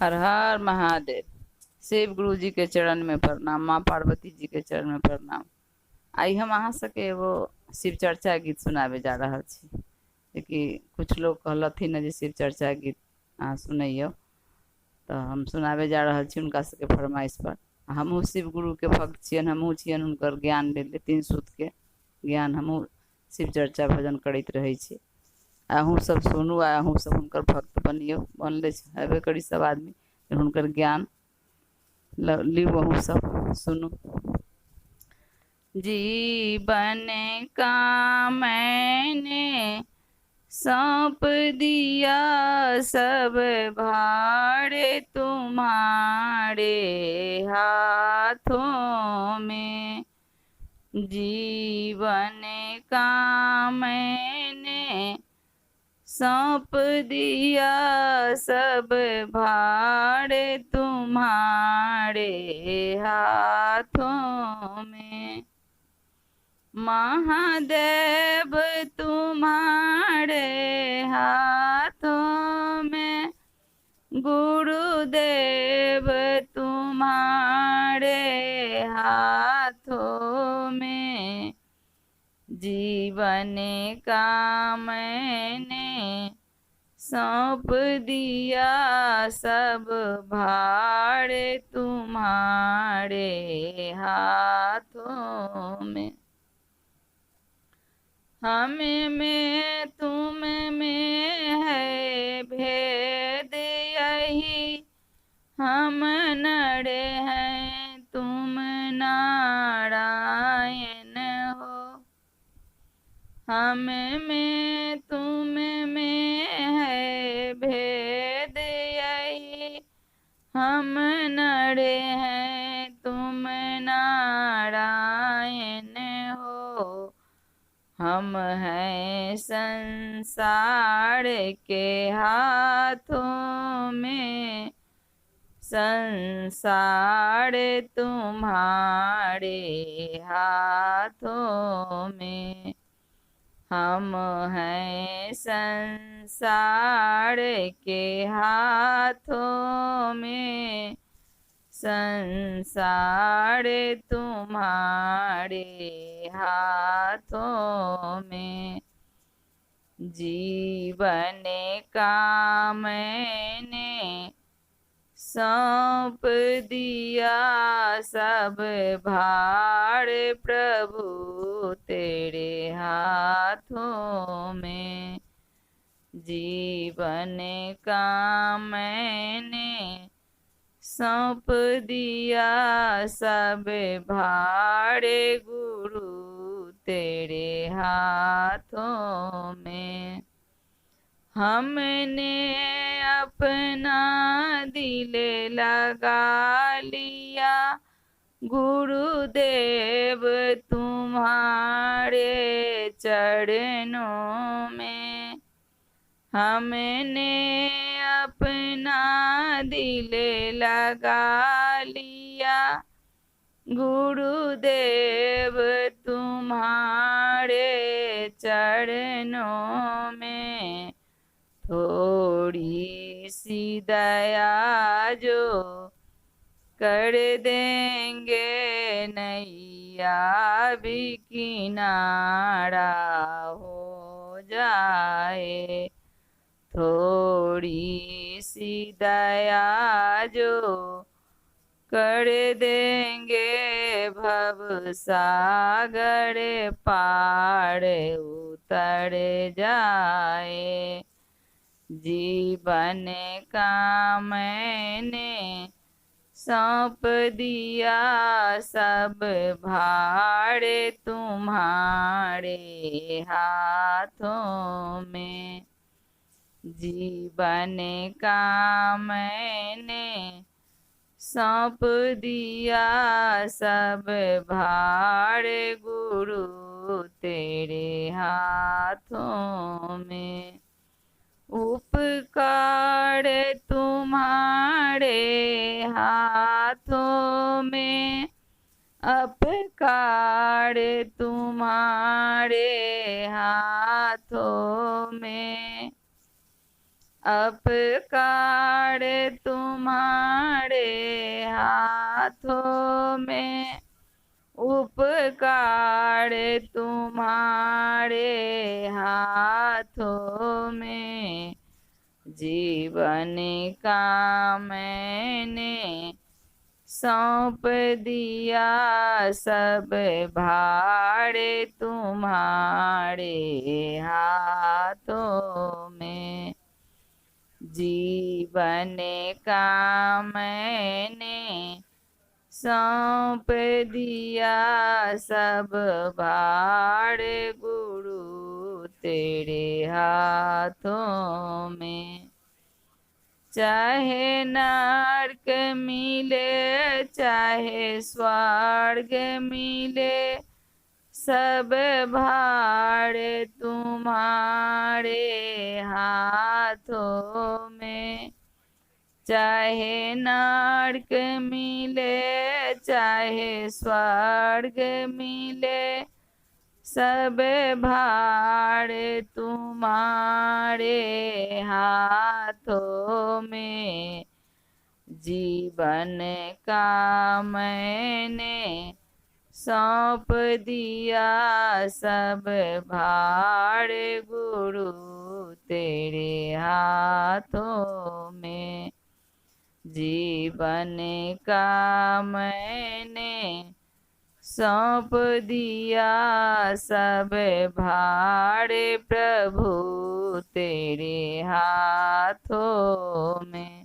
हर हर महादेव। शिव गुरु जी के चरण में प्रणाम, माँ पार्वती जी के चरण में प्रणाम। आई हम अहाँ सबके एगो शिव चर्चा गीत सुनाबे जा रहा छी, जेकि कुछ लोग कहलथिन है जे शिव चर्चा गीत अहाँ सुनैयो, तो हम सुनाबे जा रहा छी उनका सबके फरमाइश पर। हमहूँ शिव गुरु के भक्त छियन, हमहूँ छियन हुनकर ज्ञान ले तीन सूत के ज्ञान हमहूँ शिव चर्चा भजन करते रहे छी। अहूँ सब सुनू, आ अहूँ सब हुनकर भक्त बनियो, बनले हेबे करी सब आदमी, हुनकर ज्ञान लियो, अहूँ सब सुनू। जीवन का मैंने सौंप दिया सब भारे तुम्हारे हाथों में। जीवन का मैंने सौंप दिया सब भार तुम्हारे हाथों में। महादेव तुम्हारे हाथों में, गुरुदेव तुम्हारे हाथों में। जीवन का मैंने सौंप दिया सब भार तुम्हारे हाथों में। हम में तुम में है भेद यही, हम नर हैं तुम नारायण हो। हम में तुम में है भेद यही, हम नर हैं तुम नारायण हो। हम हैं संसार के हाथों में, संसार तुम्हारे हाथों में। हम हैं संसार के हाथों में, संसार तुम्हारे हाथों में। जीवन का मैंने सौंप दिया सब भार प्रभु तेरे हाथों में। जीवन का मैंने सौंप दिया सब भार गुरु तेरे हाथों में। हमने अपना दिल लगा लिया गुरुदेव तुम्हारे चरणों में। हमने अपना दिल लगा लिया गुरुदेव तुम्हारे चरणों में। थोड़ी सी दया जो कर देंगे नैया भी किनारा हो जाए। थोड़ी सी दया जो कर देंगे भव सागर पार उतर जाए। जीवन का मैंने सौंप दिया सब भार तुम्हारे हाथों में। जीवन का मैंने सौंप दिया सब भार गुरु तेरे हाथों में। उपकार तुम्हारे हाथों में, अपकार तुम्हारे हाथों में। अपकार तुम्हारे हाथों में, उपकार तुम्हारे हाथों में, जीवन का मैंने सौंप दिया सब भार तुम्हारे हाथों में। जीवन का मैंने सौंप दिया सब भार गुरु तेरे हाथों में। चाहे नरक मिले चाहे स्वर्ग मिले, सब भार तुम्हारे हाथों में। चाहे नरक मिले चाहे स्वर्ग मिले, सब भार तुम्हारे हाथों में। जीवन का मैंने सौंप दिया सब भार गुरु तेरे हाथों में। जीवन का मैंने सौंप दिया सब भार प्रभु तेरे हाथों में।